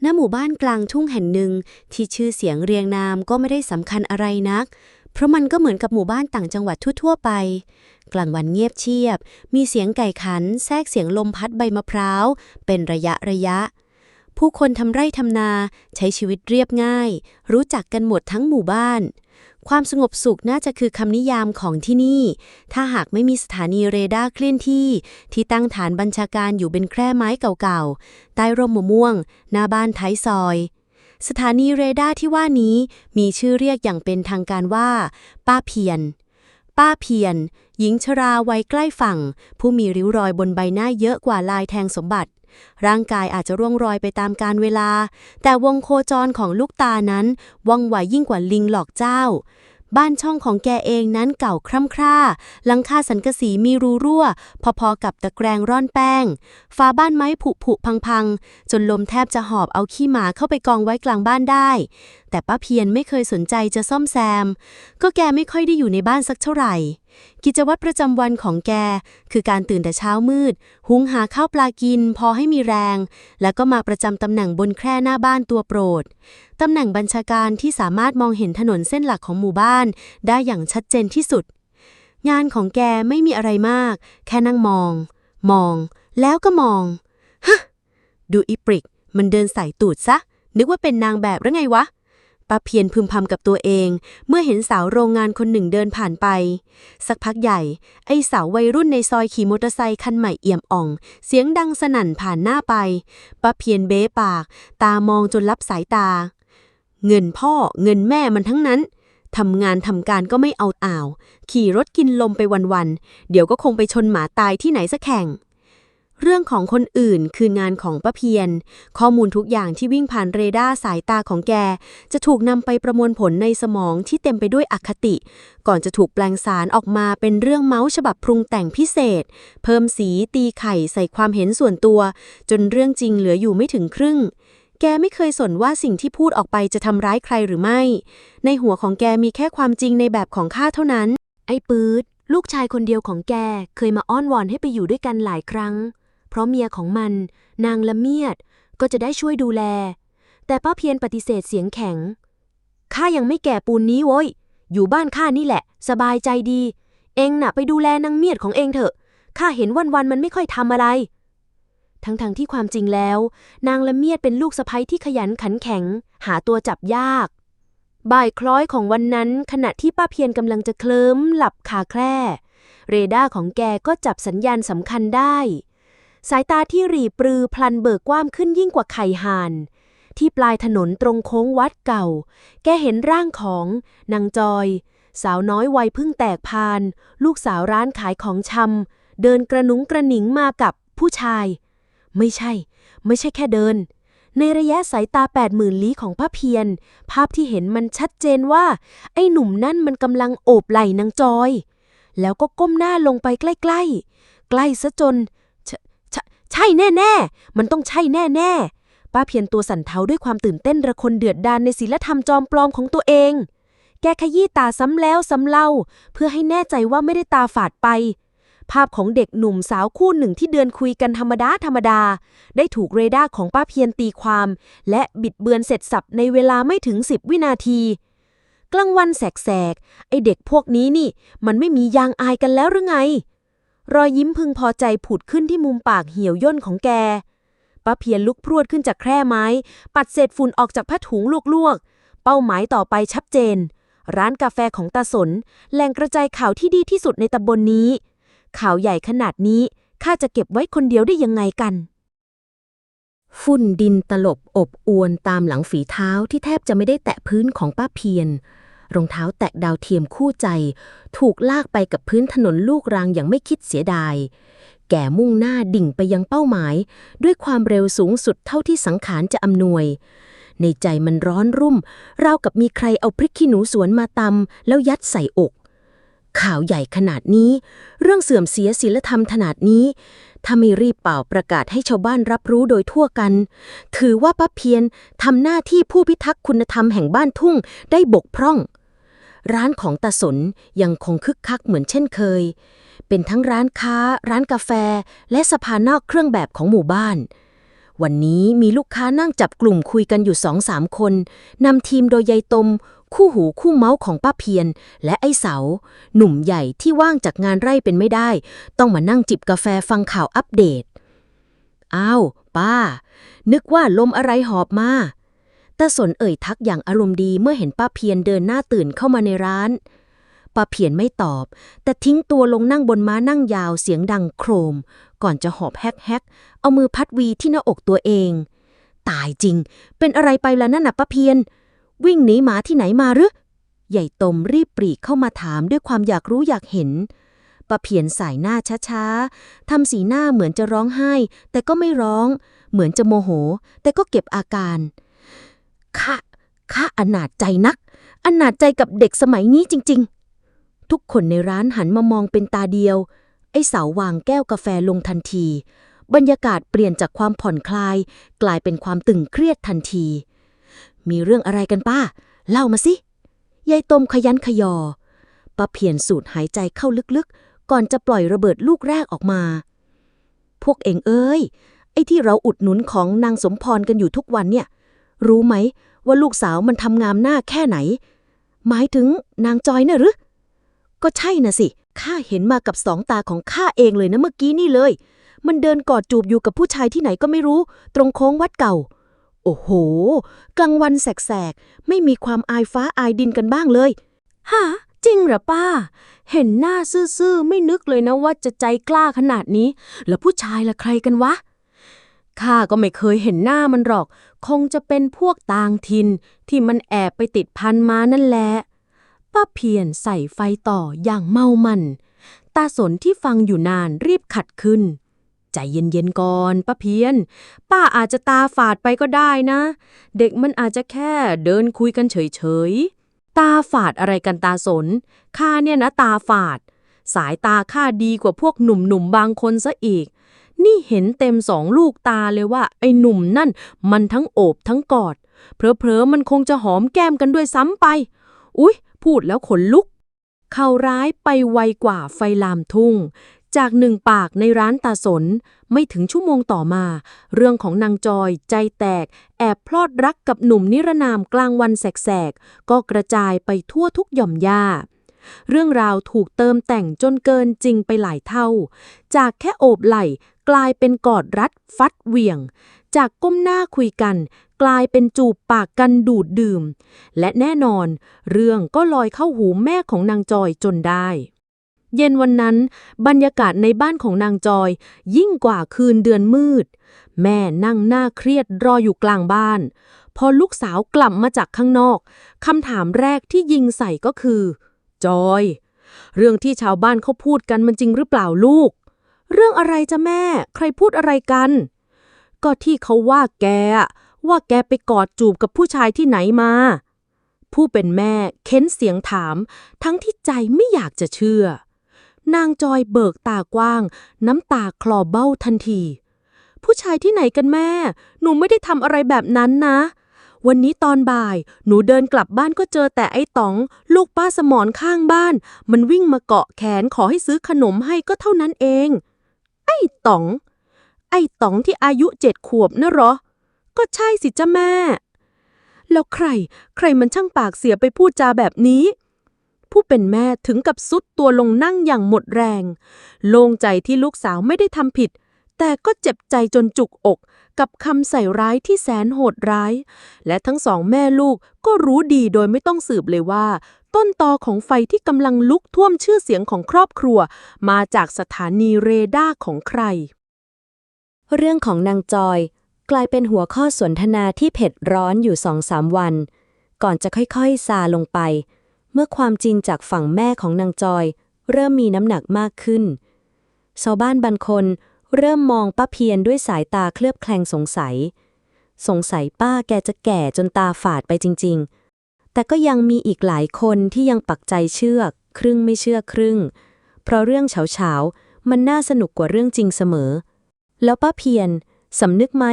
ณหมู่บ้านกลางทุ่งแห่งหนึ่งที่ชื่อเสียงเรียงนามก็ไม่ได้สำคัญอะไรนักเพราะมันก็เหมือนกับหมู่บ้านต่างจังหวัดทั่วๆไปกลางวันเงียบเชียบมีเสียงไก่ขันแทรกเสียงลมพัดใบมะพร้าวเป็นระยะผู้คนทำไร่ทำนาใช้ชีวิตเรียบง่ายรู้จักกันหมดทั้งหมู่บ้านความสงบสุขน่าจะคือคำนิยามของที่นี่ถ้าหากไม่มีสถานีเรดาร์เคลื่อนที่ตั้งฐานบัญชาการอยู่เป็นแคร่ไม้เก่าๆใต้ร่มมะม่วงหน้าบ้านท้ายซอยสถานีเรดาร์ที่ว่านี้มีชื่อเรียกอย่างเป็นทางการว่าป้าเพียรหญิงชราวัยใกล้ฝั่งผู้มีริ้วรอยบนใบหน้าเยอะกว่าลายแทงสมบัติร่างกายอาจจะร่วงรอยไปตามกาลเวลาแต่วงโคจรของลูกตานั้นว่องไวยิ่งกว่าลิงหลอกเจ้าบ้านช่องของแกเองนั้นเก่าคร่ำคร่าหลังคาสังกะสีมีรูรั่วพอๆกับตะแกรงร่อนแป้งฝาบ้านไม้ผุพังจนลมแทบจะหอบเอาขี้หมาเข้าไปกองไว้กลางบ้านได้แต่ป้าเพียรไม่เคยสนใจจะซ่อมแซมก็แกไม่ค่อยได้อยู่ในบ้านสักเท่าไหร่กิจวัตรประจำวันของแกคือการตื่นแต่เช้ามืดหุงหาข้าวปลากินพอให้มีแรงแล้วก็มาประจำตำแหน่งบนแคร่หน้าบ้านตัวโปรดตำแหน่งบัญชาการที่สามารถมองเห็นถนนเส้นหลักของหมู่บ้านได้อย่างชัดเจนที่สุดงานของแกไม่มีอะไรมากแค่นั่งมองแล้วก็มองฮะดูอีปริกมันเดินใส่ตูดซะนึกว่าเป็นนางแบบหรือไงวะป้าเพียรพึมพำกับตัวเองเมื่อเห็นสาวโรงงานคนหนึ่งเดินผ่านไปสักพักใหญ่ไอ้สาววัยรุ่นในซอยขี่มอเตอร์ไซค์คันใหม่เอี่ยมอ่องเสียงดังสนั่นผ่านหน้าไปป้าเพียรเบ้ปากตามองจนลับสายตาเงินพ่อเงินแม่มันทั้งนั้นทำงานทำการก็ไม่เอาขี่รถกินลมไปวันๆเดี๋ยวก็คงไปชนหมาตายที่ไหนสักแห่งเรื่องของคนอื่นคืองานของป้าเพียรข้อมูลทุกอย่างที่วิ่งผ่านเรดาร์สายตาของแกจะถูกนำไปประมวลผลในสมองที่เต็มไปด้วยอคติก่อนจะถูกแปลงสารออกมาเป็นเรื่องเมาส์ฉบับปรุงแต่งพิเศษเพิ่มสีตีไข่ใส่ความเห็นส่วนตัวจนเรื่องจริงเหลืออยู่ไม่ถึงครึ่งแกไม่เคยสนว่าสิ่งที่พูดออกไปจะทำร้ายใครหรือไม่ในหัวของแกมีแค่ความจริงในแบบของข้าเท่านั้นไอ้ปื๊ดลูกชายคนเดียวของแกเคยมาอ้อนวอนให้ไปอยู่ด้วยกันหลายครั้งเพราะเมียของมันนางละเมียดก็จะได้ช่วยดูแลแต่ป้าเพียรปฏิเสธเสียงแข็งข้ายังไม่แก่ปูนนี้โว้ยอยู่บ้านข้านี่แหละสบายใจดีเองน่ะไปดูแลนางเมียดของเองเถอะข้าเห็นวันๆมันไม่ค่อยทำอะไรทั้งที่ความจริงแล้วนางละเมียดเป็นลูกสะใภ้ที่ขยันขันแข็งหาตัวจับยากบ่ายคล้อยของวันนั้นขณะที่ป้าเพียรกำลังจะเคลิ้มหลับคาแคร่เรดาร์ของแกก็จับสัญญาณสำคัญได้สายตาที่หรี่ปรือพลันเบิกกว้างขึ้นยิ่งกว่าไข่ห่านที่ปลายถนนตรงโค้งวัดเก่าแกเห็นร่างของนางจอยสาวน้อยวัยเพิ่งแตกพานลูกสาวร้านขายของชำเดินกระนุ้งกระหนิงมากับผู้ชายไม่ใช่แค่เดินในระยะสายตา80,000 ลี้ของป้าเพียรภาพที่เห็นมันชัดเจนว่าไอ้หนุ่มนั่นมันกำลังโอบไหล่นางจอยแล้วก็ก้มหน้าลงไปใกล้ซะจนใช่แน่ๆมันต้องใช่แน่ๆป้าเพียรตัวสั่นเทาด้วยความตื่นเต้นระคนเดือดดาลในศีลธรรมจอมปลอมของตัวเองแกขยี้ตาซ้ำแล้วซ้ำเล่าเพื่อให้แน่ใจว่าไม่ได้ตาฝาดไปภาพของเด็กหนุ่มสาวคู่หนึ่งที่เดินคุยกันธรรมดาได้ถูกเรดาร์ของป้าเพียรตีความและบิดเบือนเสร็จสับในเวลาไม่ถึง10 วินาทีกลางวันแสกไอเด็กพวกนี้นี่มันไม่มียางอายกันแล้วหรือไงรอยยิ้มพึงพอใจผุดขึ้นที่มุมปากเหี่ยวย่นของแกป้าเพียรลุกพรวดขึ้นจากแคร่ไม้ปัดเศษฝุ่นออกจากผ้าถุงลวกๆเป้าหมายต่อไปชัดเจนร้านกาแฟของตาสนแหล่งกระจายข่าวที่ดีที่สุดในตำบลนี้ข่าวใหญ่ขนาดนี้ข้าจะเก็บไว้คนเดียวได้ยังไงกันฝุ่นดินตลบอบอวนตามหลังฝีเท้าที่แทบจะไม่ได้แตะพื้นของป้าเพียรรองเท้าแตะดาวเทียมคู่ใจถูกลากไปกับพื้นถนนลูกรังอย่างไม่คิดเสียดายแก่มุ่งหน้าดิ่งไปยังเป้าหมายด้วยความเร็วสูงสุดเท่าที่สังขารจะอำนวยในใจมันร้อนรุ่มราวกับมีใครเอาพริกขี้หนูสวนมาตำแล้วยัดใส่อกข่าวใหญ่ขนาดนี้เรื่องเสื่อมเสียศีลธรรมขนาดนี้ถ้าไม่รีบเป่าประกาศให้ชาวบ้านรับรู้โดยทั่วกันถือว่าป้าเพียรทำหน้าที่ผู้พิทักษ์คุณธรรมแห่งบ้านทุ่งได้บกพร่องร้านของตาสนยังคงคึกคักเหมือนเช่นเคยเป็นทั้งร้านค้าร้านกาแฟและสะพานนอกเครื่องแบบของหมู่บ้าน วันนี้มีลูกค้านั่งจับกลุ่มคุยกันอยู่2-3 คนนำทีมโดยยายตมคู่หูคู่เมาส์ของป้าเพียรและไอ้เสาหนุ่มใหญ่ที่ว่างจากงานไร่เป็นไม่ได้ต้องมานั่งจิบกาแฟฟังข่าวอัปเดตอ้าวป้านึกว่าลมอะไรหอบมาตาสนเอ่ยทักอย่างอารมณ์ดีเมื่อเห็นป้าเพียรเดินหน้าตื่นเข้ามาในร้านป้าเพียรไม่ตอบแต่ทิ้งตัวลงนั่งบนม้านั่งยาวเสียงดังโครมก่อนจะหอบแฮกเอามือพัดวีที่หน้าอกตัวเองตายจริงเป็นอะไรไปล่ะนั่นน่ะป้าเพียรวิ่งหนีหมาที่ไหนมาหรือใหญ่ตมรีบปรีเข้ามาถามด้วยความอยากรู้อยากเห็นป้าเพียรสายหน้าช้าๆทำสีหน้าเหมือนจะร้องไห้แต่ก็ไม่ร้องเหมือนจะโมโหแต่ก็เก็บอาการข้าอนาจใจนักอนาจใจกับเด็กสมัยนี้จริงๆทุกคนในร้านหันมามองเป็นตาเดียวไอ้เสาวางแก้วกาแฟลงทันทีบรรยากาศเปลี่ยนจากความผ่อนคลายกลายเป็นความตึงเครียดทันทีมีเรื่องอะไรกันป้าเล่ามาสิยายตมขยันขยอป้าเพียรสูดหายใจเข้าลึกๆก่อนจะปล่อยระเบิดลูกแรกออกมาพวกเองเอ้ยไอ้ที่เราอุดหนุนของนางสมพรกันอยู่ทุกวันเนี่ยรู้ไหมว่าลูกสาวมันทำงามหน้าแค่ไหนหมายถึงนางจอยน่ะหรือก็ใช่น่ะสิข้าเห็นมากับ2 ตาของข้าเองเลยนะเมื่อกี้นี่เลยมันเดินกอดจูบอยู่กับผู้ชายที่ไหนก็ไม่รู้ตรงโค้งวัดเก่าโอ้โหกลางวันแสกๆไม่มีความอายฟ้าอายดินกันบ้างเลยฮะจริงเหรอป้าเห็นหน้าซื่อๆไม่นึกเลยนะว่าจะใจกล้าขนาดนี้แล้วผู้ชายละใครกันวะข้าก็ไม่เคยเห็นหน้ามันหรอกคงจะเป็นพวกต่างถิ่นที่มันแอบไปติดพันมานั่นแหละป้าเพียรใส่ไฟต่ออย่างเมามันตาสนที่ฟังอยู่นานรีบขัดขึ้นใจเย็นๆก่อนป้าเพียรป้าอาจจะตาฝาดไปก็ได้นะเด็กมันอาจจะแค่เดินคุยกันเฉยๆตาฝาดอะไรกันตาสนข้าเนี่ยนะตาฝาดสายตาข้าดีกว่าพวกหนุ่มๆบางคนซะอีกนี่เห็นเต็ม2 ลูกตาเลยว่าไอ้หนุ่มนั่นมันทั้งโอบทั้งกอดเผลอๆมันคงจะหอมแก้มกันด้วยซ้ำไปอุ๊ยพูดแล้วขนลุกข่าวร้ายไปไวกว่าไฟลามทุ่งจาก1 ปากในร้านตาสนไม่ถึงชั่วโมงต่อมาเรื่องของนางจอยใจแตกแอบพลอดรักกับหนุ่มนิรนามกลางวันแสกๆก็กระจายไปทั่วทุกหย่อมหญ้าเรื่องราวถูกเติมแต่งจนเกินจริงไปหลายเท่าจากแค่โอบไหล่กลายเป็นกอดรัดฟัดเหวี่ยงจากก้มหน้าคุยกันกลายเป็นจูบปากกันดูดดื่มและแน่นอนเรื่องก็ลอยเข้าหูแม่ของนางจอยจนได้เย็นวันนั้นบรรยากาศในบ้านของนางจอยยิ่งกว่าคืนเดือนมืดแม่นั่งหน้าเครียดรออยู่กลางบ้านพอลูกสาวกลับมาจากข้างนอกคำถามแรกที่ยิงใส่ก็คือจอยเรื่องที่ชาวบ้านเขาพูดกันมันจริงหรือเปล่าลูกเรื่องอะไรจ๊ะแม่ใครพูดอะไรกันก็ที่เขาว่าแกไปกอดจูบกับผู้ชายที่ไหนมาผู้เป็นแม่เค้นเสียงถามทั้งที่ใจไม่อยากจะเชื่อนางจอยเบิกตากว้างน้ำตาคลอเบ้าทันทีผู้ชายที่ไหนกันแม่หนูไม่ได้ทำอะไรแบบนั้นนะวันนี้ตอนบ่ายหนูเดินกลับบ้านก็เจอแต่ไอ้ต๋องลูกป้าสมรข้างบ้านมันวิ่งมาเกาะแขนขอให้ซื้อขนมให้ก็เท่านั้นเองไอ้ต๋องที่อายุ7 ขวบนะเหรอก็ใช่สิจ้ะแม่แล้วใครมันช่างปากเสียไปพูดจาแบบนี้ผู้เป็นแม่ถึงกับซุดตัวลงนั่งอย่างหมดแรงโล่งใจที่ลูกสาวไม่ได้ทำผิดแต่ก็เจ็บใจจนจุกอกกับคำใส่ร้ายที่แสนโหดร้ายและทั้ง2 แม่ลูกก็รู้ดีโดยไม่ต้องสืบเลยว่าต้นตอของไฟที่กำลังลุกท่วมชื่อเสียงของครอบครัวมาจากสถานีเรดาร์ของใครเรื่องของนางจอยกลายเป็นหัวข้อสนทนาที่เผ็ดร้อนอยู่ 2-3 วันก่อนจะค่อยๆซาลงไปเมื่อความจริงจากฝั่งแม่ของนางจอยเริ่มมีน้ำหนักมากขึ้นชาวบ้านบางคนเริ่มมองป้าเพียรด้วยสายตาเคลือบแคลงสงสัยป้าแกจะแก่จนตาฝาดไปจริงๆแต่ก็ยังมีอีกหลายคนที่ยังปักใจเชื่อครึ่งไม่เชื่อครึ่งเพราะเรื่องเฉาๆมันน่าสนุกกว่าเรื่องจริงเสมอแล้วป้าเพียรสำนึกไหม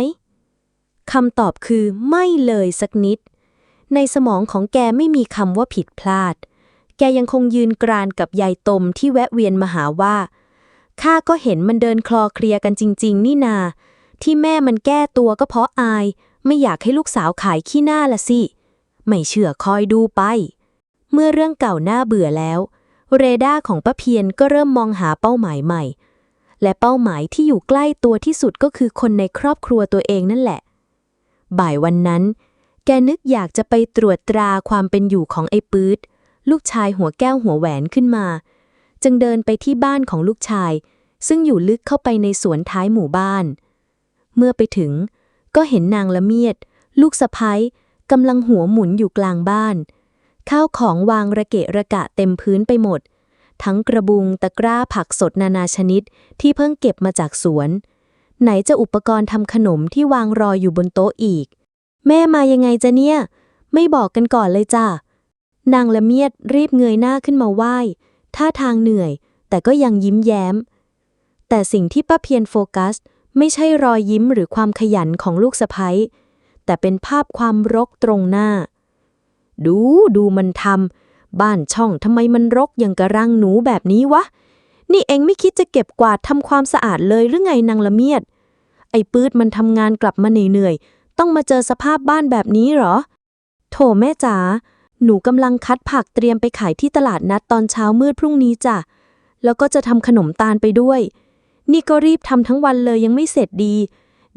คำตอบคือไม่เลยสักนิดในสมองของแกไม่มีคำว่าผิดพลาดแกยังคงยืนกรานกับยายตมที่แวะเวียนมาหาว่าข้าก็เห็นมันเดินคลอเคลียกันจริงๆนี่นา ที่แม่มันแก้ตัวก็เพราะอายไม่อยากให้ลูกสาวขายขี้หน้าละสิไม่เชื่อคอยดูไปเมื่อเรื่องเก่าน่าเบื่อแล้วเรดาร์ของป้าเพียรก็เริ่มมองหาเป้าหมายใหม่และเป้าหมายที่อยู่ใกล้ตัวที่สุดก็คือคนในครอบครัวตัวเองนั่นแหละบ่ายวันนั้นแกนึกอยากจะไปตรวจตราความเป็นอยู่ของไอ้ปื๊ดลูกชายหัวแก้วหัวแหวนขึ้นมาจึงเดินไปที่บ้านของลูกชายซึ่งอยู่ลึกเข้าไปในสวนท้ายหมู่บ้านเมื่อไปถึงก็เห็นนางละเมียดลูกสะใภ้กำลังหัวหมุนอยู่กลางบ้านข้าวของวางระเกะระกะเต็มพื้นไปหมดทั้งกระบุงตะกร้าผักสดนานาชนิดที่เพิ่งเก็บมาจากสวนไหนจะอุปกรณ์ทำขนมที่วางรออยู่บนโต๊ะอีกแม่มายังไงจ๊ะเนี่ยไม่บอกกันก่อนเลยจ้ะนางละเมียดรีบเงยหน้าขึ้นมาไหว้ท่าทางเหนื่อยแต่ก็ยังยิ้มแย้มแต่สิ่งที่ป้าเพียรโฟกัสไม่ใช่รอยยิ้มหรือความขยันของลูกสะใภ้แต่เป็นภาพความรกตรงหน้าดูมันทำบ้านช่องทำไมมันรกอย่างกระรังหนูแบบนี้วะนี่เองไม่คิดจะเก็บกวาดทำความสะอาดเลยหรือไงนางละเมียดไอ้ปื๊ดมันทำงานกลับมาเหนื่อยๆต้องมาเจอสภาพบ้านแบบนี้เหรอโถแม่จ๋าหนูกำลังคัดผักเตรียมไปขายที่ตลาดนัดตอนเช้ามืดพรุ่งนี้จ้ะแล้วก็จะทำขนมตาลไปด้วยนี่ก็รีบทำทั้งวันเลยยังไม่เสร็จดี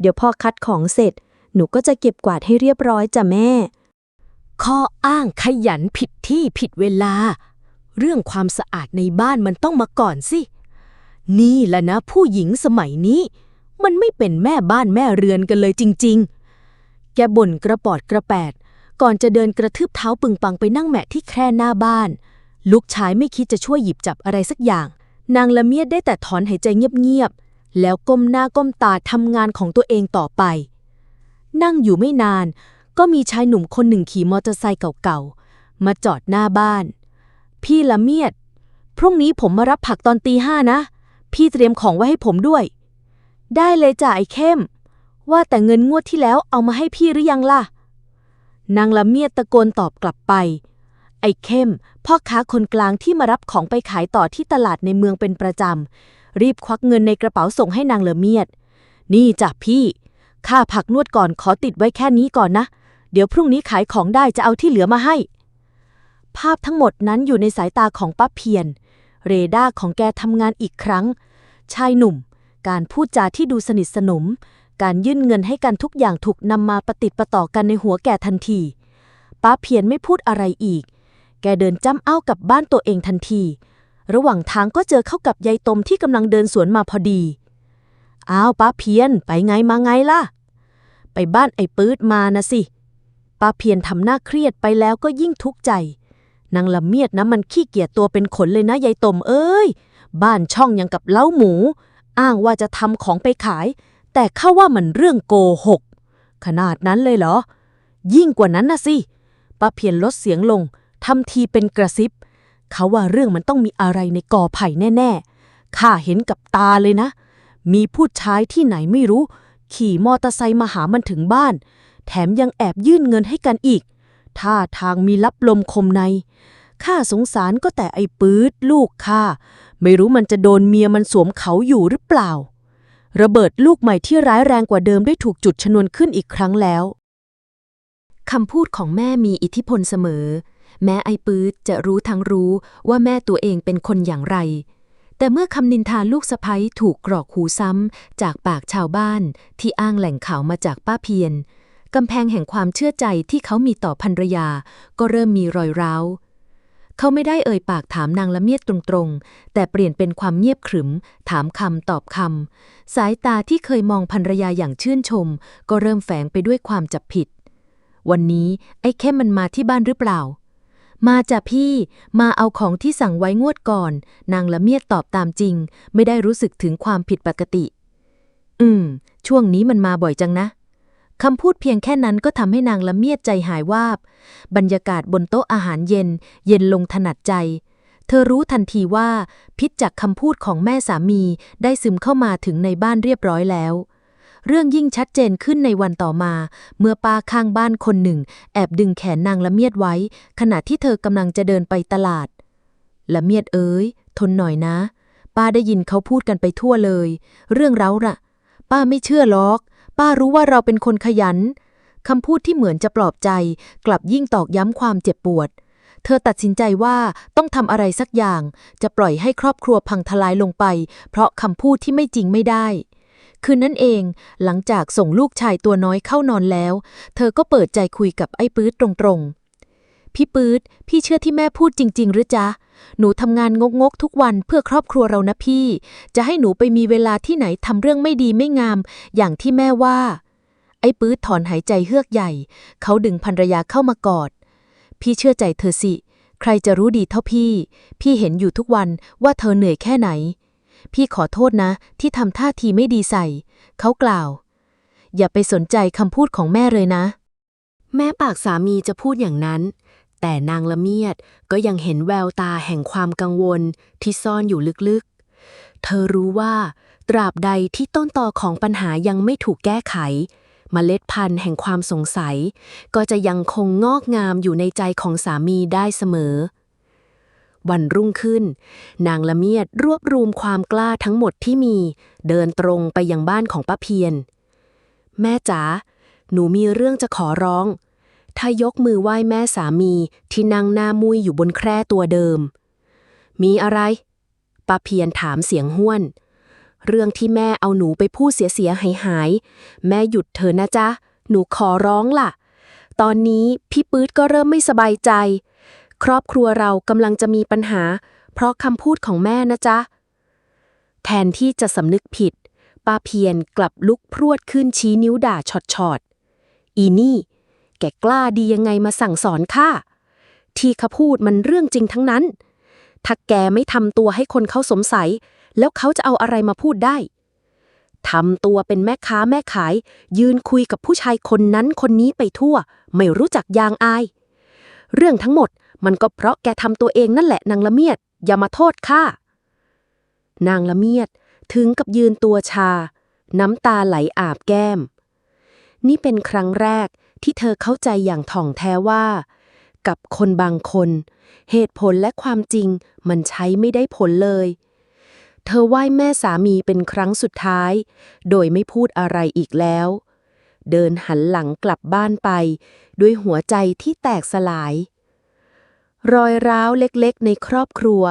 เดี๋ยวพอคัดของเสร็จหนูก็จะเก็บกวาดให้เรียบร้อยจ้ะแม่ข้ออ้างขยันผิดที่ผิดเวลาเรื่องความสะอาดในบ้านมันต้องมาก่อนสินี่แหละนะผู้หญิงสมัยนี้มันไม่เป็นแม่บ้านแม่เรือนกันเลยจริงๆแกบ่นกระปอดกระแปดก่อนจะเดินกระทืบเท้าปึงปังไปนั่งแหมะที่แคร่หน้าบ้านลูกชายไม่คิดจะช่วยหยิบจับอะไรสักอย่างนางละเมียดได้แต่ถอนหายใจเงียบๆแล้วก้มหน้าก้มตาทำงานของตัวเองต่อไปนั่งอยู่ไม่นานก็มีชายหนุ่มคนหนึ่งขี่มอเตอร์ไซค์เก่าๆมาจอดหน้าบ้านพี่ละเมียดพรุ่งนี้ผมมารับผักตอนตี 5นะพี่เตรียมของไว้ให้ผมด้วยได้เลยจ้ะไอ้เข้มว่าแต่เงินงวดที่แล้วเอามาให้พี่หรือยังล่ะนางละเมียดตะโกนตอบกลับไปไอ้เข้มพ่อค้าคนกลางที่มารับของไปขายต่อที่ตลาดในเมืองเป็นประจำรีบควักเงินในกระเป๋าส่งให้นางละเมียดนี่จ้ะพี่ค่าผักนวดก่อนขอติดไว้แค่นี้ก่อนนะเดี๋ยวพรุ่งนี้ขายของได้จะเอาที่เหลือมาให้ภาพทั้งหมดนั้นอยู่ในสายตาของป้าเพียรเรดาร์ของแกทำงานอีกครั้งชายหนุ่มการพูดจาที่ดูสนิทสนมการยื่นเงินให้กันทุกอย่างถูกนำมาประติดประต่อกันในหัวแกทันทีป้าเพียรไม่พูดอะไรอีกแกเดินจ้ำอ้าวกลับบ้านตัวเองทันทีระหว่างทางก็เจอเข้ากับยายตมที่กำลังเดินสวนมาพอดีอ้าวป้าเพียรไปไงมาไงล่ะไปบ้านไอ้ปื๊ดมานะสิป้าเพียรทำหน้าเครียดไปแล้วก็ยิ่งทุกข์ใจนางละเมียดนะมันขี้เกียจตัวเป็นขนเลยนะยายตมเอ้ยบ้านช่องยังกับเล้าหมูอ้างว่าจะทำของไปขายแต่ข้าว่ามันเรื่องโกหกขนาดนั้นเลยเหรอยิ่งกว่านั้นนะสิป้าเพียรลดเสียงลงทำทีเป็นกระซิบเขาว่าเรื่องมันต้องมีอะไรในกอไผ่แน่ๆข้าเห็นกับตาเลยนะมีผู้ชายที่ไหนไม่รู้ขี่มอเตอร์ไซค์มาหามันถึงบ้านแถมยังแอบยื่นเงินให้กันอีกท่าทางมีลับลมคมในข้าสงสารก็แต่ไอ้ปื๊ดลูกข้าไม่รู้มันจะโดนเมียมันสวมเขาอยู่หรือเปล่าระเบิดลูกใหม่ที่ร้ายแรงกว่าเดิมได้ถูกจุดชนวนขึ้นอีกครั้งแล้วคำพูดของแม่มีอิทธิพลเสมอแม้ไอ้ปื๊ดจะรู้ทั้งรู้ว่าแม่ตัวเองเป็นคนอย่างไรแต่เมื่อคำนินทาลูกสะใภ้ถูกกรอกหูซ้ำจากปากชาวบ้านที่อ้างแหล่งข่าวมาจากป้าเพียรกำแพงแห่งความเชื่อใจที่เขามีต่อภรรยาก็เริ่มมีรอยร้าวเขาไม่ได้เอ่ยปากถามนางละเมียดตรงๆแต่เปลี่ยนเป็นความเงียบขรึมถามคำตอบคำสายตาที่เคยมองภรรยาอย่างชื่นชมก็เริ่มแฝงไปด้วยความจับผิดวันนี้ไอ้เข้มมันมาที่บ้านหรือเปล่ามาจ้ะพี่มาเอาของที่สั่งไว้งวดก่อนนางละเมียดตอบตามจริงไม่ได้รู้สึกถึงความผิดปกติช่วงนี้มันมาบ่อยจังนะคำพูดเพียงแค่นั้นก็ทำให้นางละเมียดใจหายวาบบรรยากาศบนโต๊ะอาหารเย็นลงถนัดใจเธอรู้ทันทีว่าพิษจากคำพูดของแม่สามีได้ซึมเข้ามาถึงในบ้านเรียบร้อยแล้วเรื่องยิ่งชัดเจนขึ้นในวันต่อมาเมื่อป้าข้างบ้านคนหนึ่งแอบดึงแขนนางละเมียดไว้ขณะที่เธอกำลังจะเดินไปตลาดละเมียดเอ๋ยทนหน่อยนะป้าได้ยินเขาพูดกันไปทั่วเลยเรื่องเร้าน่ะป้าไม่เชื่อหรอก ป้ารู้ว่าเราเป็นคนขยันคำพูดที่เหมือนจะปลอบใจกลับยิ่งตอกย้ำความเจ็บปวดเธอตัดสินใจว่าต้องทำอะไรสักอย่างจะปล่อยให้ครอบครัวพังทลายลงไปเพราะคำพูดที่ไม่จริงไม่ได้คืนนั้นเองหลังจากส่งลูกชายตัวน้อยเข้านอนแล้วเธอก็เปิดใจคุยกับไอ้ปื๊ดตรงๆพี่ปื๊ดพี่เชื่อที่แม่พูดจริงๆหรือจ๊ะหนูทำงานงกๆทุกวันเพื่อครอบครัวเรานะพี่จะให้หนูไปมีเวลาที่ไหนทำเรื่องไม่ดีไม่งามอย่างที่แม่ว่าไอ้ปื๊ดถอนหายใจเฮือกใหญ่เขาดึงภรรยาเข้ามากอดพี่เชื่อใจเธอสิใครจะรู้ดีเท่าพี่เห็นอยู่ทุกวันว่าเธอเหนื่อยแค่ไหนพี่ขอโทษนะที่ทำท่าทีไม่ดีใส่เขากล่าวอย่าไปสนใจคำพูดของแม่เลยนะแม่ปากสามีจะพูดอย่างนั้นแต่นางละเมียดก็ยังเห็นแววตาแห่งความกังวลที่ซ่อนอยู่ลึกๆเธอรู้ว่าตราบใดที่ต้นตอของปัญหายังไม่ถูกแก้ไขเมล็ดพันธุ์แห่งความสงสัยก็จะยังคงงอกงามอยู่ในใจของสามีได้เสมอวันรุ่งขึ้นนางละเมียดรวบรวมความกล้าทั้งหมดที่มีเดินตรงไปยังบ้านของป้าเพียรแม่จ๋าหนูมีเรื่องจะขอร้องถ้ายกมือไหว้แม่สามีที่นั่งหน้ามุ้ยอยู่บนแคร่ตัวเดิมมีอะไรป้าเพียรถามเสียงห้วนเรื่องที่แม่เอาหนูไปพูดเสียหายแม่หยุดเถอะนะจ๊ะหนูขอร้องล่ะตอนนี้พี่ปื๊ดก็เริ่มไม่สบายใจครอบครัวเรากำลังจะมีปัญหาเพราะคำพูดของแม่นะจ๊ะแทนที่จะสำนึกผิดป้าเพียรกลับลุกพรวดขึ้นชี้นิ้วด่าช็อตอีนี่แกกล้าดียังไงมาสั่งสอนข้าที่เขาพูดมันเรื่องจริงทั้งนั้นถ้าแกไม่ทำตัวให้คนเขาสงสัยแล้วเขาจะเอาอะไรมาพูดได้ทำตัวเป็นแม่ค้าแม่ขายยืนคุยกับผู้ชายคนนั้นคนนี้ไปทั่วไม่รู้จักยางอายเรื่องทั้งหมดมันก็เพราะแกทำตัวเองนั่นแหละนางละเมียดอย่ามาโทษข้านางละเมียดถึงกับยืนตัวชาน้ำตาไหลอาบแก้มนี่เป็นครั้งแรกที่เธอเข้าใจอย่างถ่องแท้ว่ากับคนบางคนเหตุผลและความจริงมันใช้ไม่ได้ผลเลยเธอไหว้แม่สามีเป็นครั้งสุดท้ายโดยไม่พูดอะไรอีกแล้วเดินหันหลังกลับบ้านไปด้วยหัวใจที่แตกสลายรอยร้าวเล็กๆในครอบครัว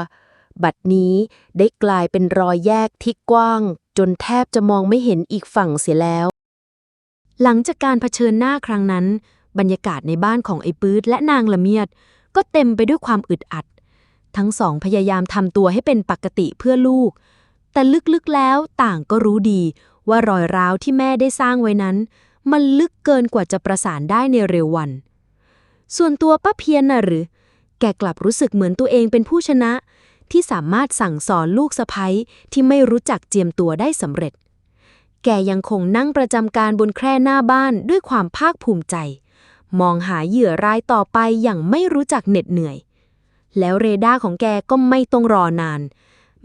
บัดนี้ได้กลายเป็นรอยแยกที่กว้างจนแทบจะมองไม่เห็นอีกฝั่งเสียแล้วหลังจากการเผชิญหน้าครั้งนั้นบรรยากาศในบ้านของไอ้ปื๊ดและนางละเมียดก็เต็มไปด้วยความอึดอัดทั้งสองพยายามทำตัวให้เป็นปกติเพื่อลูกแต่ลึกๆแล้วต่างก็รู้ดีว่ารอยร้าวที่แม่ได้สร้างไว้นั้นมันลึกเกินกว่าจะประสานได้ในเร็ววันส่วนตัวป้าเพียรน่ะหรือแกกลับรู้สึกเหมือนตัวเองเป็นผู้ชนะที่สามารถสั่งสอนลูกสะใภ้ที่ไม่รู้จักเจียมตัวได้สำเร็จแกยังคงนั่งประจำการบนแคร่หน้าบ้านด้วยความภาคภูมิใจมองหาเหยื่อรายต่อไปอย่างไม่รู้จักเหน็ดเหนื่อยแล้วเรดาร์ของแกก็ไม่ต้องรอนาน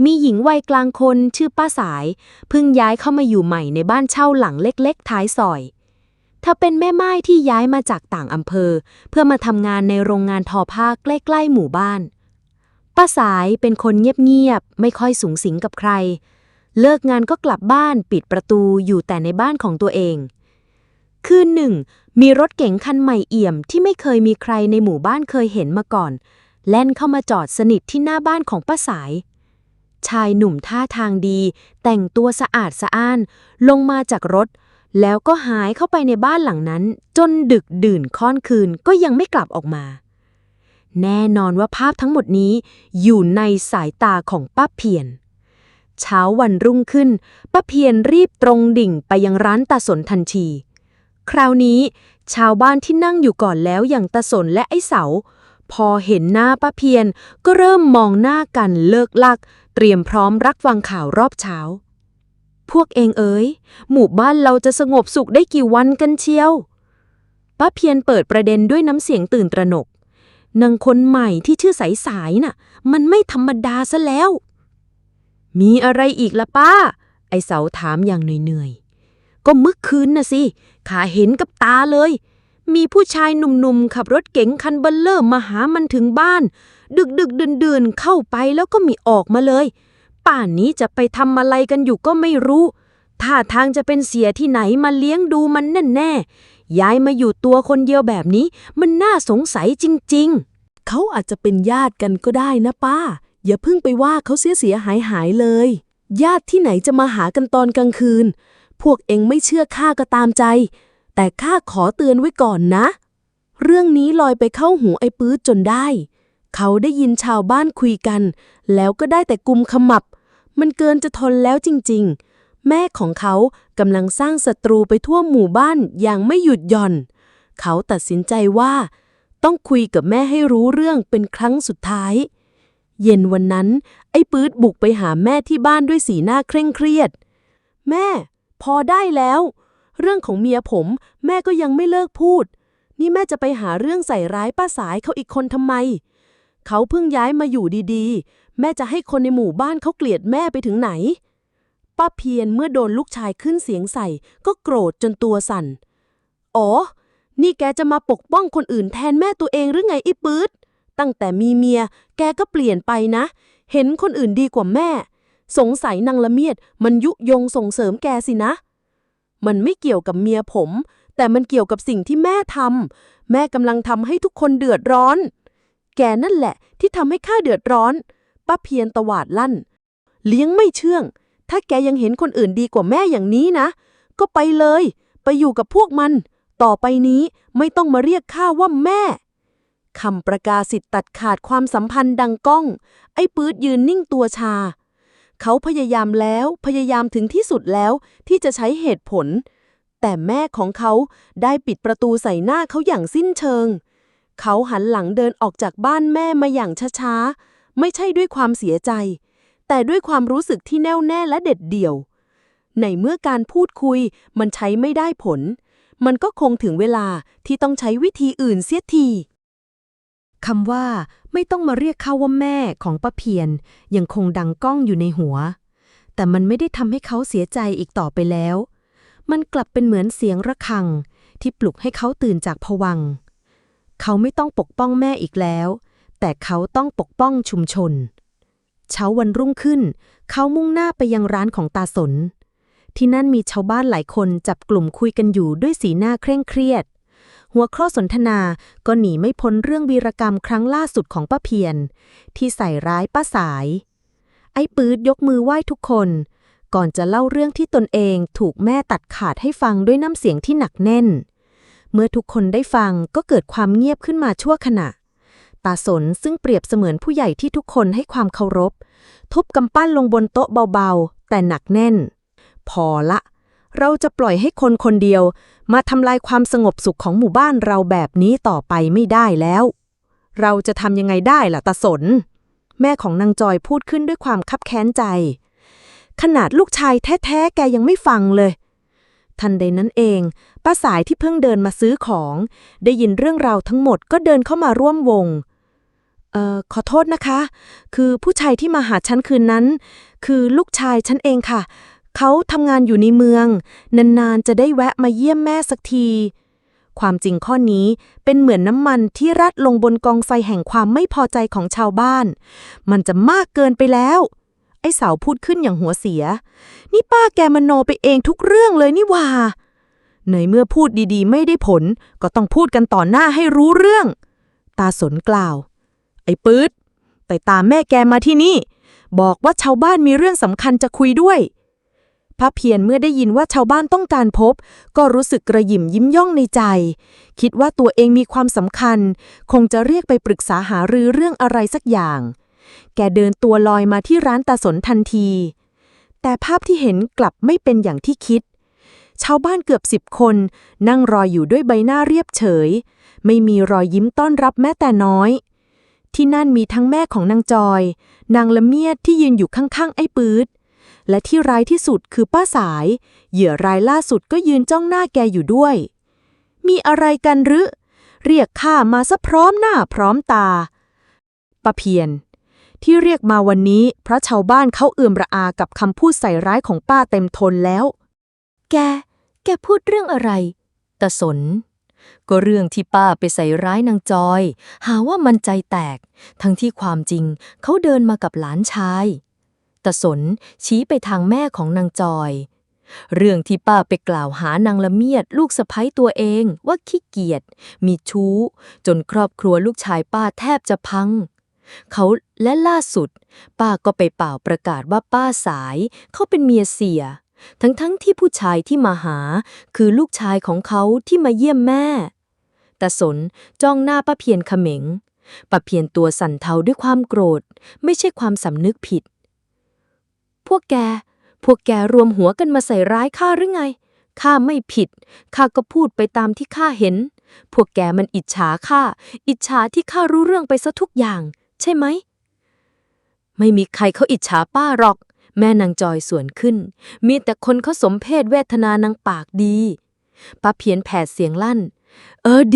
มีหญิงวัยกลางคนชื่อป้าสายเพิ่งย้ายเข้ามาอยู่ใหม่ในบ้านเช่าหลังเล็กๆท้ายซอยเธอเป็นแม่ม่ายที่ย้ายมาจากต่างอำเภอเพื่อมาทำงานในโรงงานทอผ้าใกล้ๆหมู่บ้านป้าสายเป็นคนเงียบๆไม่ค่อยสุงสิงกับใครเลิกงานก็กลับบ้านปิดประตูอยู่แต่ในบ้านของตัวเองคืนหนึ่งมีรถเก๋งคันใหม่เอี่ยมที่ไม่เคยมีใครในหมู่บ้านเคยเห็นมาก่อนแล่นเข้ามาจอดสนิทที่หน้าบ้านของป้าสายชายหนุ่มท่าทางดีแต่งตัวสะอาดสะอ้านลงมาจากรถแล้วก็หายเข้าไปในบ้านหลังนั้นจนดึกดื่นค่อนคืนก็ยังไม่กลับออกมาแน่นอนว่าภาพทั้งหมดนี้อยู่ในสายตาของป้าเพียรเช้าวันรุ่งขึ้นป้าเพียรรีบตรงดิ่งไปยังร้านตาสนทันทีคราวนี้ชาวบ้านที่นั่งอยู่ก่อนแล้วอย่างตาสนและไอ้เสาพอเห็นหน้าป้าเพียรก็เริ่มมองหน้ากันเลิกลักเตรียมพร้อมรับฟังข่าวรอบเช้าพวกเองเอ๋ยหมู่บ้านเราจะสงบสุขได้กี่วันกันเชียวป้าเพียรเปิดประเด็นด้วยน้ำเสียงตื่นตระหนกนางคนใหม่ที่ชื่อสายน่ะมันไม่ธรรมดาซะแล้วมีอะไรอีกล่ะป้าไอ้เสาถามอย่างเหนื่อยๆก็เมื่อคืนน่ะสิข้าเห็นกับตาเลยมีผู้ชายหนุ่มๆขับรถเก๋งคันเบลเลอร์มาหามันถึงบ้านดึกๆดื่นๆเข้าไปแล้วก็มีออกมาเลยป่านนี้จะไปทำอะไรกันอยู่ก็ไม่รู้ ท่าทางจะเป็นเสียที่ไหนมาเลี้ยงดูมันแน่ๆย้ายมาอยู่ตัวคนเดียวแบบนี้มันน่าสงสัยจริงๆเขาอาจจะเป็นญาติกันก็ได้นะป้าอย่าเพิ่งไปว่าเขาเสียหายเลยญาติที่ไหนจะมาหากันตอนกลางคืนพวกเองไม่เชื่อข้าก็ตามใจแต่ข้าขอเตือนไว้ก่อนนะเรื่องนี้ลอยไปเข้าหูไอ้ปื๊ดจนได้เขาได้ยินชาวบ้านคุยกันแล้วก็ได้แต่กุมขมับมันเกินจะทนแล้วจริงๆแม่ของเขากำลังสร้างศัตรูไปทั่วหมู่บ้านอย่างไม่หยุดหย่อนเขาตัดสินใจว่าต้องคุยกับแม่ให้รู้เรื่องเป็นครั้งสุดท้ายเย็นวันนั้นไอ้ปื๊ดบุกไปหาแม่ที่บ้านด้วยสีหน้าเคร่งเครียดแม่พอได้แล้วเรื่องของเมียผมแม่ก็ยังไม่เลิกพูดนี่แม่จะไปหาเรื่องใส่ร้ายป้าสายเขาอีกคนทำไมเขาเพิ่งย้ายมาอยู่ดีๆแม่จะให้คนในหมู่บ้านเขาเกลียดแม่ไปถึงไหนป้าเพียรเมื่อโดนลูกชายขึ้นเสียงใส่ก็โกรธจนตัวสั่นอ๋อนี่แกจะมาปกป้องคนอื่นแทนแม่ตัวเองหรือไงไอ้ปื๊ดตั้งแต่มีเมียแกก็เปลี่ยนไปนะเห็นคนอื่นดีกว่าแม่สงสัยนางละเมียดมันยุยงส่งเสริมแกสินะมันไม่เกี่ยวกับเมียผมแต่มันเกี่ยวกับสิ่งที่แม่ทำแม่กำลังทำให้ทุกคนเดือดร้อนแกนั่นแหละที่ทำให้ข้าเดือดร้อนป้าเพียรตวาดลั่นเลี้ยงไม่เชื่องถ้าแกยังเห็นคนอื่นดีกว่าแม่อย่างนี้นะก็ไปเลยไปอยู่กับพวกมันต่อไปนี้ไม่ต้องมาเรียกข้าว่าแม่คำประกาศสิทธิ์ตัดขาดความสัมพันธ์ดังก้องไอ้ปื๊ดยืนนิ่งตัวชาเขาพยายามแล้วพยายามถึงที่สุดแล้วที่จะใช้เหตุผลแต่แม่ของเขาได้ปิดประตูใส่หน้าเขาอย่างสิ้นเชิงเขาหันหลังเดินออกจากบ้านแม่มาอย่างช้าๆไม่ใช่ด้วยความเสียใจแต่ด้วยความรู้สึกที่แน่วแน่และเด็ดเดี่ยวในเมื่อการพูดคุยมันใช้ไม่ได้ผลมันก็คงถึงเวลาที่ต้องใช้วิธีอื่นเสียทีคำว่าไม่ต้องมาเรียกเขาว่าแม่ของป้าเพียรยังคงดังก้องอยู่ในหัวแต่มันไม่ได้ทำให้เขาเสียใจอีกต่อไปแล้วมันกลับเป็นเหมือนเสียงระฆังที่ปลุกให้เขาตื่นจากภวังค์เขาไม่ต้องปกป้องแม่อีกแล้วแต่เขาต้องปกป้องชุมชนเช้าวันรุ่งขึ้นเขามุ่งหน้าไปยังร้านของตาสนที่นั่นมีชาวบ้านหลายคนจับกลุ่มคุยกันอยู่ด้วยสีหน้าเคร่งเครียดหัวข้อสนทนาก็หนีไม่พ้นเรื่องวีรกรรมครั้งล่าสุดของป้าเพียรที่ใส่ร้ายป้าสายไอ้ปื๊ดยกมือไหว้ทุกคนก่อนจะเล่าเรื่องที่ตนเองถูกแม่ตัดขาดให้ฟังด้วยน้ำเสียงที่หนักแน่นเมื่อทุกคนได้ฟังก็เกิดความเงียบขึ้นมาชั่วขณะตาสนซึ่งเปรียบเสมือนผู้ใหญ่ที่ทุกคนให้ความเคารพทุบกำปั้นลงบนโต๊ะเบาๆแต่หนักแน่นพอละเราจะปล่อยให้คนคนเดียวมาทำลายความสงบสุขของหมู่บ้านเราแบบนี้ต่อไปไม่ได้แล้วเราจะทำยังไงได้ล่ะตาสนแม่ของนางจอยพูดขึ้นด้วยความคับแค้นใจขนาดลูกชายแท้ๆแกยังไม่ฟังเลยทันใดนั้นเองป้าสายที่เพิ่งเดินมาซื้อของได้ยินเรื่องราวทั้งหมดก็เดินเข้ามาร่วมวงขอโทษนะคะคือผู้ชายที่มาหาฉันคืนนั้นคือลูกชายฉันเองค่ะเขาทำงานอยู่ในเมืองนานๆจะได้แวะมาเยี่ยมแม่สักทีความจริงข้อนี้เป็นเหมือนน้ำมันที่ราดลงบนกองไฟแห่งความไม่พอใจของชาวบ้านมันจะมากเกินไปแล้วไอ้สาวพูดขึ้นอย่างหัวเสียนี่ป้าแกมโนไปเองทุกเรื่องเลยนี่หว่าในเมื่อพูดดีๆไม่ได้ผลก็ต้องพูดกันต่อหน้าให้รู้เรื่องตาสนกล่าวไอ้ปื๊ดแต่ตามแม่แกมาที่นี่บอกว่าชาวบ้านมีเรื่องสำคัญจะคุยด้วยพระเพียรเมื่อได้ยินว่าชาวบ้านต้องการพบก็รู้สึกกระหยิ่มยิ้มย่องในใจคิดว่าตัวเองมีความสำคัญคงจะเรียกไปปรึกษาหารือเรื่องอะไรสักอย่างแกเดินตัวลอยมาที่ร้านตาสนทันทีแต่ภาพที่เห็นกลับไม่เป็นอย่างที่คิดชาวบ้านเกือบ10 คนนั่งรออยู่ด้วยใบหน้าเรียบเฉยไม่มีรอยยิ้มต้อนรับแม้แต่น้อยที่นั่นมีทั้งแม่ของนางจอยนางละเมียดที่ยืนอยู่ข้างๆไอ้ปื๊ดและที่ร้ายที่สุดคือป้าสายเหยื่อรายล่าสุดก็ยืนจ้องหน้าแกอยู่ด้วยมีอะไรกันหรือเรียกข้ามาซะพร้อมหน้าพร้อมตาป้าเพียรที่เรียกมาวันนี้เพราะชาวบ้านเขาเอื่อมระอากับคำพูดใส่ร้ายของป้าเต็มทนแล้วแกพูดเรื่องอะไรตาสนก็เรื่องที่ป้าไปใส่ร้ายนางจอยหาว่ามันใจแตกทั้งที่ความจริงเขาเดินมากับหลานชายตาสนชี้ไปทางแม่ของนางจอย เรื่องที่ป้าไปกล่าวหานางละเมียดลูกสะใภ้ตัวเองว่าขี้เกียจมีชู้จนครอบครัวลูกชายป้าแทบจะพังเขาและล่าสุดป้าก็ไปเป่าประกาศว่าป้าสายเขาเป็นเมียเสียทั้งที่ผู้ชายที่มาหาคือลูกชายของเขาที่มาเยี่ยมแม่ตาสนจ้องหน้าป้าเพียรเขม็งป้าเพียรตัวสั่นเทาด้วยความโกรธไม่ใช่ความสำนึกผิดพวกแกรวมหัวกันมาใส่ร้ายข้าหรือไงข้าไม่ผิดข้าก็พูดไปตามที่ข้าเห็นพวกแกมันอิจฉาข้าอิจฉาที่ข้ารู้เรื่องไปซะทุกอย่างใช่ไหมไม่มีใครเขาอิจฉาป้าหรอกแม่นางจอยสวนขึ้นมีแต่คนเขาสมเพศเวทนานางปากดีป้าเพียรแผดเสียงลั่น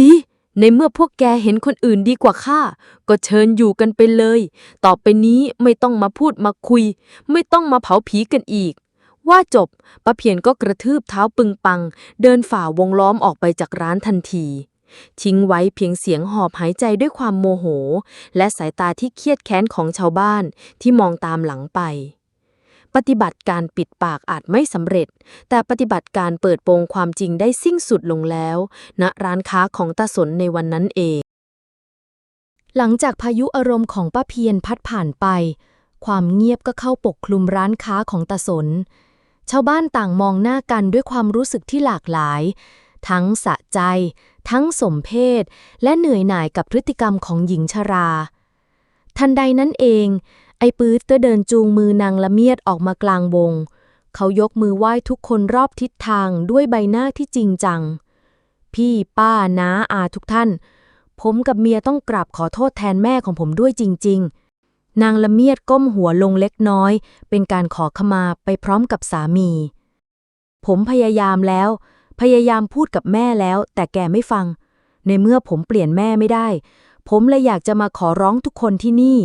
ดีในเมื่อพวกแกเห็นคนอื่นดีกว่าข้าก็เชิญอยู่กันไปเลยต่อไปนี้ไม่ต้องมาพูดมาคุยไม่ต้องมาเผาผีกันอีกว่าจบป้าเพียรก็กระทืบเท้าปึงปังเดินฝ่าวงล้อมออกไปจากร้านทันทีทิ้งไว้เพียงเสียงหอบหายใจด้วยความโมโหและสายตาที่เครียดแค้นของชาวบ้านที่มองตามหลังไปปฏิบัติการปิดปากอาจไม่สำเร็จแต่ปฏิบัติการเปิดโปงความจริงได้สิ้นสุดลงแล้วณร้านค้าของตาสนในวันนั้นเองหลังจากพายุอารมณ์ของป้าเพียรพัดผ่านไปความเงียบก็เข้าปกคลุมร้านค้าของตาสนชาวบ้านต่างมองหน้ากันด้วยความรู้สึกที่หลากหลายทั้งสะใจทั้งสมเพชและเหนื่อยหน่ายกับพฤติกรรมของหญิงชราทันใดนั้นเองไอ้ปื๊ดก็เดินจูงมือนางละเมียดออกมากลางวงเขายกมือไหว้ทุกคนรอบทิศทางด้วยใบหน้าที่จริงจังพี่ป้าน้าอาทุกท่านผมกับเมียต้องกราบขอโทษแทนแม่ของผมด้วยจริงๆนางละเมียดก้มหัวลงเล็กน้อยเป็นการขอขมาไปพร้อมกับสามีผมพยายามแล้วพยายามพูดกับแม่แล้วแต่แกไม่ฟังในเมื่อผมเปลี่ยนแม่ไม่ได้ผมเลยอยากจะมาขอร้องทุกคนที่นี่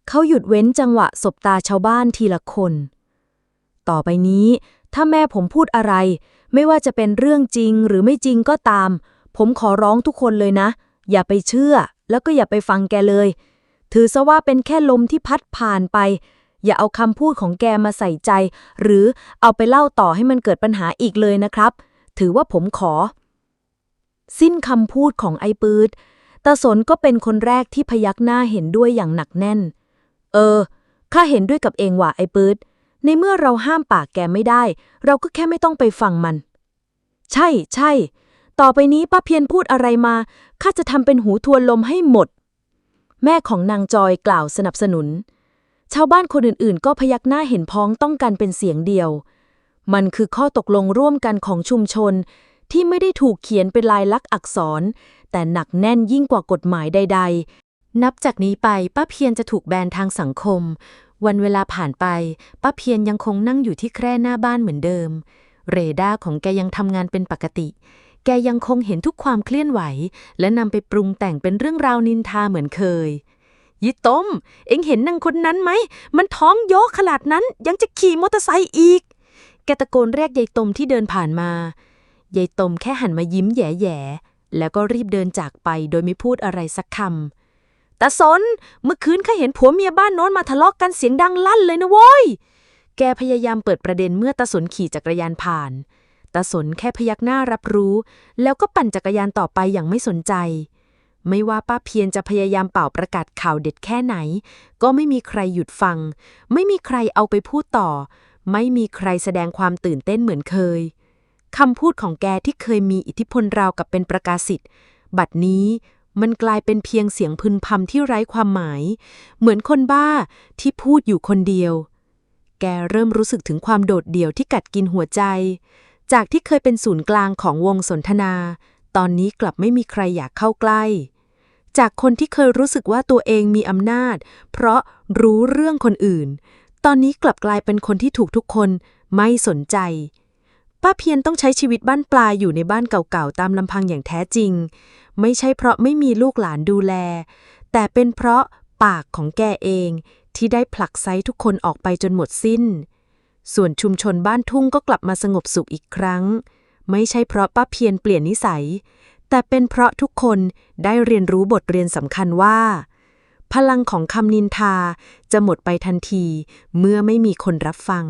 เขาหยุดเว้นจังหวะสบตาชาวบ้านทีละคนต่อไปนี้ถ้าแม่ผมพูดอะไรไม่ว่าจะเป็นเรื่องจริงหรือไม่จริงก็ตามผมขอร้องทุกคนเลยนะอย่าไปเชื่อแล้วก็อย่าไปฟังแกเลยถือซะว่าเป็นแค่ลมที่พัดผ่านไปอย่าเอาคำพูดของแกมาใส่ใจหรือเอาไปเล่าต่อให้มันเกิดปัญหาอีกเลยนะครับถือว่าผมขอสิ้นคำพูดของไอ้ปื๊ดตาสนก็เป็นคนแรกที่พยักหน้าเห็นด้วยอย่างหนักแน่นข้าเห็นด้วยกับเองว่ะไอ้ปื๊ดในเมื่อเราห้ามปากแกไม่ได้เราก็แค่ไม่ต้องไปฟังมันใช่ต่อไปนี้ป้าเพียรพูดอะไรมาข้าจะทำเป็นหูทวนลมให้หมดแม่ของนางจอยกล่าวสนับสนุนชาวบ้านคนอื่นๆก็พยักหน้าเห็นพ้องต้องกันเป็นเสียงเดียวมันคือข้อตกลงร่วมกันของชุมชนที่ไม่ได้ถูกเขียนเป็นลายลักษณ์อักษรแต่หนักแน่นยิ่งกว่ากฎหมายใดๆนับจากนี้ไปป้าเพียรจะถูกแบนทางสังคมวันเวลาผ่านไปป้าเพียรยังคงนั่งอยู่ที่แคร่หน้าบ้านเหมือนเดิมเรดาร์ของแกยังทำงานเป็นปกติแกยังคงเห็นทุกความเคลื่อนไหวและนำไปปรุงแต่งเป็นเรื่องราวนินทาเหมือนเคยยิต้มเอ็งเห็นนางคนนั้นไหมมันท้องโยกขนาดนั้นยังจะขี่มอเตอร์ไซค์อีกแกตะโกนเรียกยายตมที่เดินผ่านมายายตมแค่หันมายิ้มแย่ๆแล้วก็รีบเดินจากไปโดยไม่พูดอะไรสักคำตาสนเมื่อคืนข้าเห็นผัวเมียบ้านโน้นมาทะเลาะกันเสียงดังลั่นเลยนะโว้ยแกพยายามเปิดประเด็นเมื่อตาสนขี่จักรยานผ่านตาสนแค่พยักหน้ารับรู้แล้วก็ปั่นจักรยานต่อไปอย่างไม่สนใจไม่ว่าป้าเพียรจะพยายามเป่าประกาศข่าวเด็ดแค่ไหนก็ไม่มีใครหยุดฟังไม่มีใครเอาไปพูดต่อไม่มีใครแสดงความตื่นเต้นเหมือนเคยคำพูดของแกที่เคยมีอิทธิพลราวกับเป็นประกาศิทธิ์บัดนี้มันกลายเป็นเพียงเสียงพึมพำที่ไร้ความหมายเหมือนคนบ้าที่พูดอยู่คนเดียวแกเริ่มรู้สึกถึงความโดดเดี่ยวที่กัดกินหัวใจจากที่เคยเป็นศูนย์กลางของวงสนทนาตอนนี้กลับไม่มีใครอยากเข้าใกล้จากคนที่เคยรู้สึกว่าตัวเองมีอำนาจเพราะรู้เรื่องคนอื่นตอนนี้กลับกลายเป็นคนที่ถูกทุกคนไม่สนใจป้าเพียรต้องใช้ชีวิตบ้านปลายอยู่ในบ้านเก่าๆตามลำพังอย่างแท้จริงไม่ใช่เพราะไม่มีลูกหลานดูแลแต่เป็นเพราะปากของแกเองที่ได้ผลักไซทุกคนออกไปจนหมดสิ้นส่วนชุมชนบ้านทุ่งก็กลับมาสงบสุขอีกครั้งไม่ใช่เพราะป้าเพียรเปลี่ยนนิสัยแต่เป็นเพราะทุกคนได้เรียนรู้บทเรียนสำคัญว่าพลังของคำนินทาจะหมดไปทันทีเมื่อไม่มีคนรับฟัง